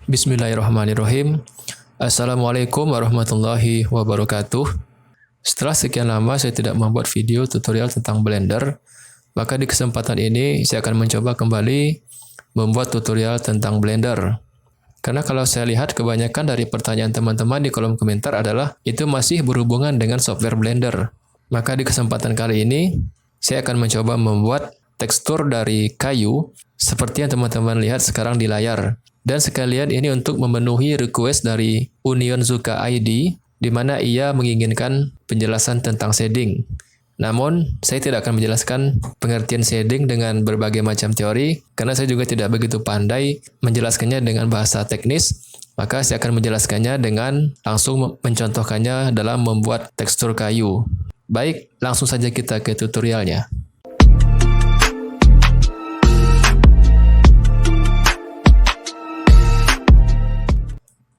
Bismillahirrahmanirrahim. Assalamualaikum warahmatullahi wabarakatuh. Setelah sekian lama saya tidak membuat video tutorial tentang Blender, maka di kesempatan ini saya akan mencoba kembali membuat tutorial tentang Blender. Karena kalau saya lihat kebanyakan dari pertanyaan teman-teman di kolom komentar adalah itu masih berhubungan dengan software Blender. Maka di kesempatan kali ini saya akan mencoba membuat tekstur dari kayu seperti yang teman-teman lihat sekarang di layar. Dan sekalian ini untuk memenuhi request dari Union Zuka ID, di mana ia menginginkan penjelasan tentang shading. Namun, saya tidak akan menjelaskan pengertian shading dengan berbagai macam teori, karena saya juga tidak begitu pandai menjelaskannya dengan bahasa teknis, maka saya akan menjelaskannya dengan langsung mencontohkannya dalam membuat tekstur kayu. Baik, langsung saja kita ke tutorialnya.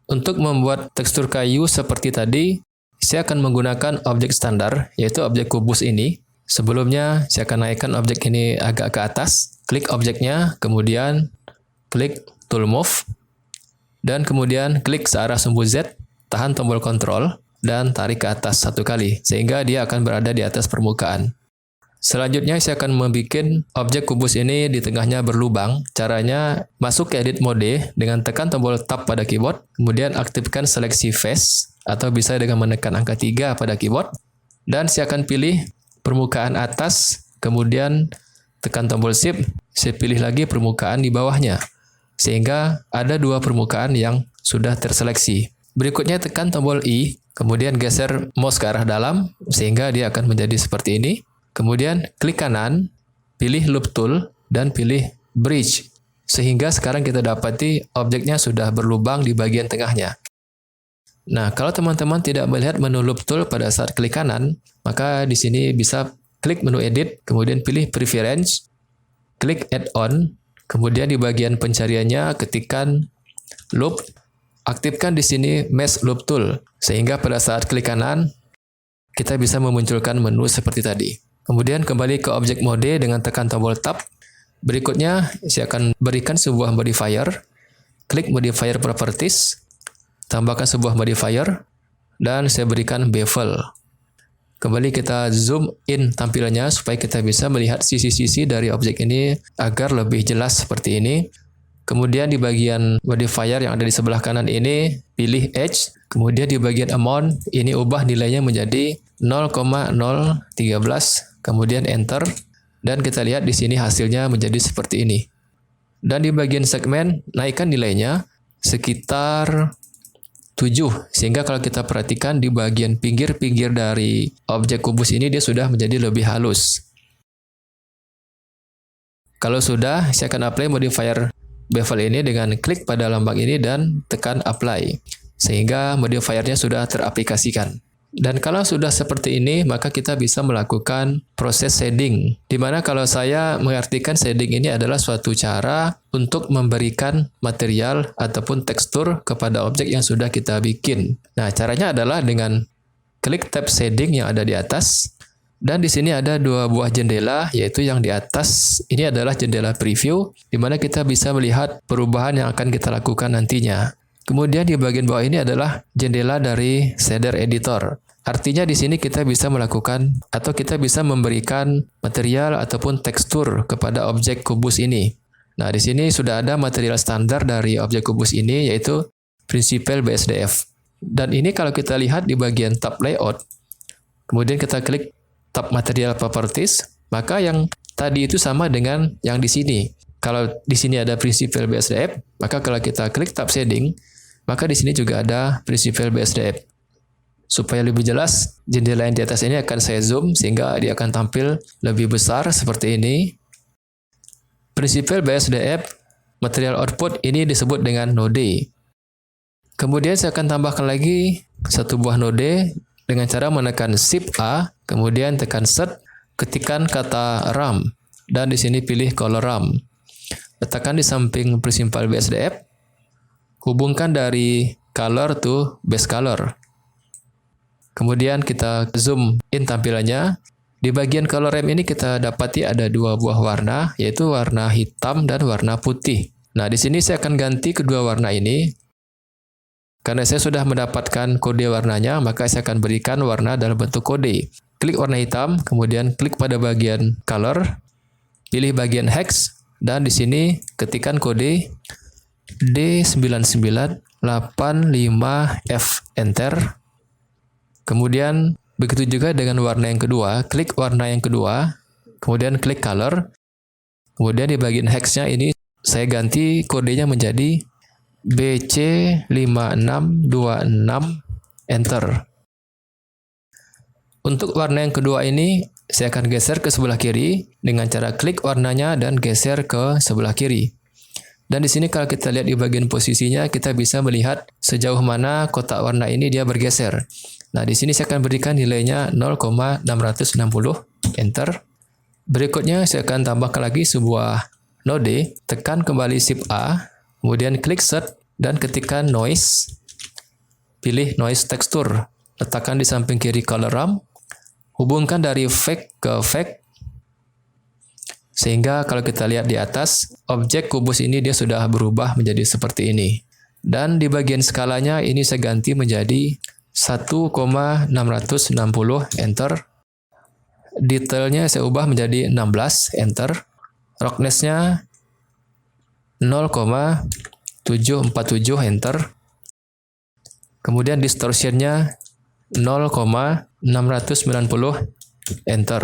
Untuk membuat tekstur kayu seperti tadi, saya akan menggunakan objek standar, yaitu objek kubus ini. Sebelumnya, saya akan naikkan objek ini agak ke atas, klik objeknya, kemudian klik tool move, dan kemudian klik searah sumbu Z, tahan tombol kontrol, dan tarik ke atas satu kali, sehingga dia akan berada di atas permukaan. Selanjutnya saya akan membuat objek kubus ini di tengahnya berlubang. Caranya masuk ke edit mode dengan tekan tombol tab pada keyboard, kemudian aktifkan seleksi face atau bisa dengan menekan angka 3 pada keyboard. Dan saya akan pilih permukaan atas, kemudian tekan tombol shift, saya pilih lagi permukaan di bawahnya. Sehingga ada dua permukaan yang sudah terseleksi. Berikutnya tekan tombol I, kemudian geser mouse ke arah dalam sehingga dia akan menjadi seperti ini. Kemudian klik kanan, pilih loop tool, dan pilih bridge. Sehingga sekarang kita dapati objeknya sudah berlubang di bagian tengahnya. Nah, kalau teman-teman tidak melihat menu loop tool pada saat klik kanan, maka di sini bisa klik menu edit, kemudian pilih preference, klik add-on, kemudian di bagian pencariannya ketikkan loop, aktifkan di sini mesh loop tool, sehingga pada saat klik kanan, kita bisa memunculkan menu seperti tadi. Kemudian kembali ke objek mode dengan tekan tombol tab. Berikutnya, saya akan berikan sebuah modifier. Klik modifier properties, tambahkan sebuah modifier, dan saya berikan bevel. Kembali kita zoom in tampilannya supaya kita bisa melihat sisi-sisi dari objek ini agar lebih jelas seperti ini. Kemudian di bagian modifier yang ada di sebelah kanan ini, pilih edge. Kemudian di bagian amount, ini ubah nilainya menjadi 0,013. Kemudian enter, dan kita lihat di sini hasilnya menjadi seperti ini. Dan di bagian segmen, naikkan nilainya sekitar 7, sehingga kalau kita perhatikan di bagian pinggir-pinggir dari objek kubus ini dia sudah menjadi lebih halus. Kalau sudah, saya akan apply modifier bevel ini dengan klik pada lambang ini dan tekan apply, sehingga modifiernya sudah teraplikasikan. Dan kalau sudah seperti ini, maka kita bisa melakukan proses shading. Dimana kalau saya mengartikan shading ini adalah suatu cara untuk memberikan material ataupun tekstur kepada objek yang sudah kita bikin. Nah, caranya adalah dengan klik tab shading yang ada di atas. Dan di sini ada dua buah jendela, yaitu yang di atas ini adalah jendela preview, di mana kita bisa melihat perubahan yang akan kita lakukan nantinya. Kemudian di bagian bawah ini adalah jendela dari shader editor. Artinya di sini kita bisa melakukan atau kita bisa memberikan material ataupun tekstur kepada objek kubus ini. Nah, di sini sudah ada material standar dari objek kubus ini, yaitu Principal BSDF. Dan ini kalau kita lihat di bagian tab layout, kemudian kita klik tab material properties, maka yang tadi itu sama dengan yang di sini. Kalau di sini ada Principal BSDF, maka kalau kita klik tab shading, maka di sini juga ada Principal BSDF. Supaya lebih jelas, jendela yang di atas ini akan saya zoom sehingga dia akan tampil lebih besar seperti ini. Principal BSDF material output ini disebut dengan node. Kemudian saya akan tambahkan lagi satu buah node dengan cara menekan Shift A, kemudian tekan Set, ketikkan kata RAM, dan di sini pilih color RAM. Letakkan di samping Principal BSDF. Hubungkan dari color to base color. Kemudian kita zoom in tampilannya. Di bagian color RAM ini kita dapati ada dua buah warna, yaitu warna hitam dan warna putih. Nah, di sini saya akan ganti kedua warna ini. Karena saya sudah mendapatkan kode warnanya, maka saya akan berikan warna dalam bentuk kode. Klik warna hitam, kemudian klik pada bagian color, pilih bagian hex, dan di sini ketikkan kode D9985F, enter. Kemudian begitu juga dengan warna yang kedua, klik warna yang kedua, kemudian klik color. Kemudian di bagian hexnya ini saya ganti kodenya menjadi BC5626, enter. Untuk warna yang kedua ini, saya akan geser ke sebelah kiri dengan cara klik warnanya dan geser ke sebelah kiri. Dan di sini kalau kita lihat di bagian posisinya, kita bisa melihat sejauh mana kotak warna ini dia bergeser. Nah, di sini saya akan berikan nilainya 0,660, enter. Berikutnya saya akan tambahkan lagi sebuah node, tekan kembali Shift A, kemudian klik Search dan ketikkan Noise. Pilih Noise Texture, letakkan di samping kiri color ramp, hubungkan dari fake ke fake, sehingga kalau kita lihat di atas, objek kubus ini dia sudah berubah menjadi seperti ini. Dan di bagian skalanya ini saya ganti menjadi 1,660, enter. Detailnya saya ubah menjadi 16, enter. Roughness-nya 0,747, enter. Kemudian distortion-nya 0,690, enter.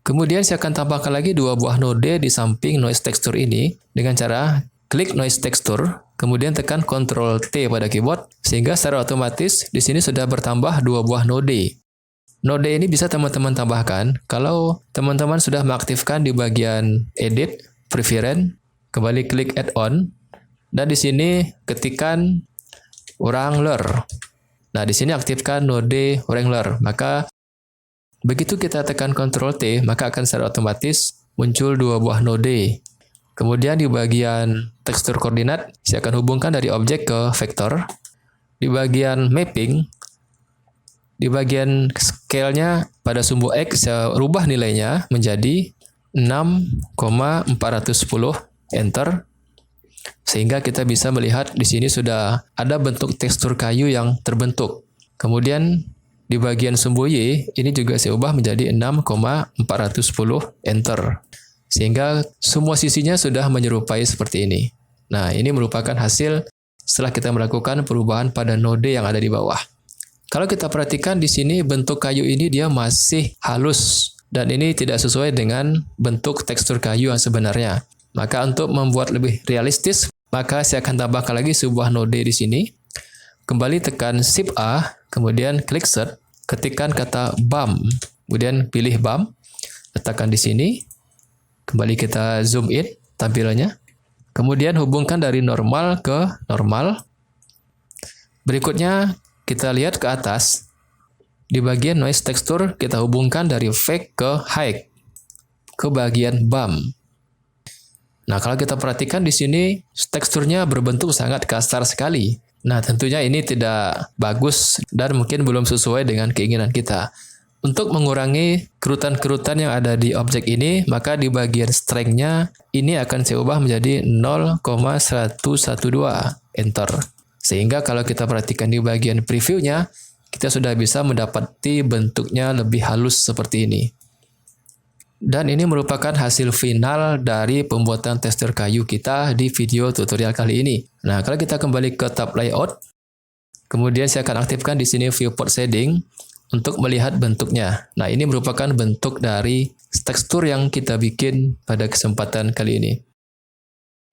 Kemudian saya akan tambahkan lagi dua buah node di samping noise texture ini dengan cara klik noise texture, kemudian tekan Ctrl T pada keyboard, sehingga secara otomatis di sini sudah bertambah dua buah node. Node ini bisa teman-teman tambahkan kalau teman-teman sudah mengaktifkan di bagian Edit, Preference, kembali klik Add-on, dan di sini ketikkan Wrangler. Nah, di sini aktifkan node Wrangler. Maka begitu kita tekan Ctrl T, maka akan secara otomatis muncul dua buah node. Kemudian di bagian tekstur koordinat, saya akan hubungkan dari objek ke vektor. Di bagian mapping, di bagian scale-nya pada sumbu X, saya rubah nilainya menjadi 6,410, enter. Sehingga kita bisa melihat di sini sudah ada bentuk tekstur kayu yang terbentuk. Kemudian di bagian sumbu Y, ini juga saya ubah menjadi 6,410, enter. Sehingga semua sisinya sudah menyerupai seperti ini. Nah, ini merupakan hasil setelah kita melakukan perubahan pada node yang ada di bawah. Kalau kita perhatikan di sini bentuk kayu ini dia masih halus dan ini tidak sesuai dengan bentuk tekstur kayu yang sebenarnya. Maka untuk membuat lebih realistis, maka saya akan tambahkan lagi sebuah node di sini. Kembali tekan Shift A, kemudian klik Search, ketikkan kata BUMP, kemudian pilih BUMP, letakkan di sini. Kembali kita zoom in tampilannya. Kemudian hubungkan dari normal ke normal. Berikutnya kita lihat ke atas, di bagian noise texture kita hubungkan dari fake ke high, ke bagian bump. Nah, kalau kita perhatikan di sini, teksturnya berbentuk sangat kasar sekali. Nah, tentunya ini tidak bagus dan mungkin belum sesuai dengan keinginan kita. Untuk mengurangi kerutan-kerutan yang ada di objek ini, maka di bagian strength-nya, ini akan saya ubah menjadi 0,112, enter. Sehingga kalau kita perhatikan di bagian preview-nya, kita sudah bisa mendapati bentuknya lebih halus seperti ini. Dan ini merupakan hasil final dari pembuatan tekstur kayu kita di video tutorial kali ini. Nah, kalau kita kembali ke tab layout, kemudian saya akan aktifkan di sini viewport shading untuk melihat bentuknya. Nah, ini merupakan bentuk dari tekstur yang kita bikin pada kesempatan kali ini.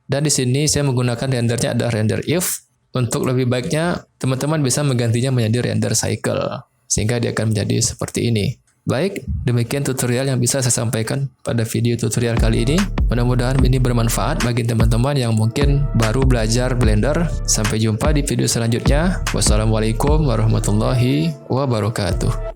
Dan di sini saya menggunakan rendernya ada render if. Untuk lebih baiknya, teman-teman bisa menggantinya menjadi render cycle, sehingga dia akan menjadi seperti ini. Baik, demikian tutorial yang bisa saya sampaikan pada video tutorial kali ini. Mudah-mudahan ini bermanfaat bagi teman-teman yang mungkin baru belajar Blender. Sampai jumpa di video selanjutnya. Wassalamualaikum warahmatullahi wabarakatuh.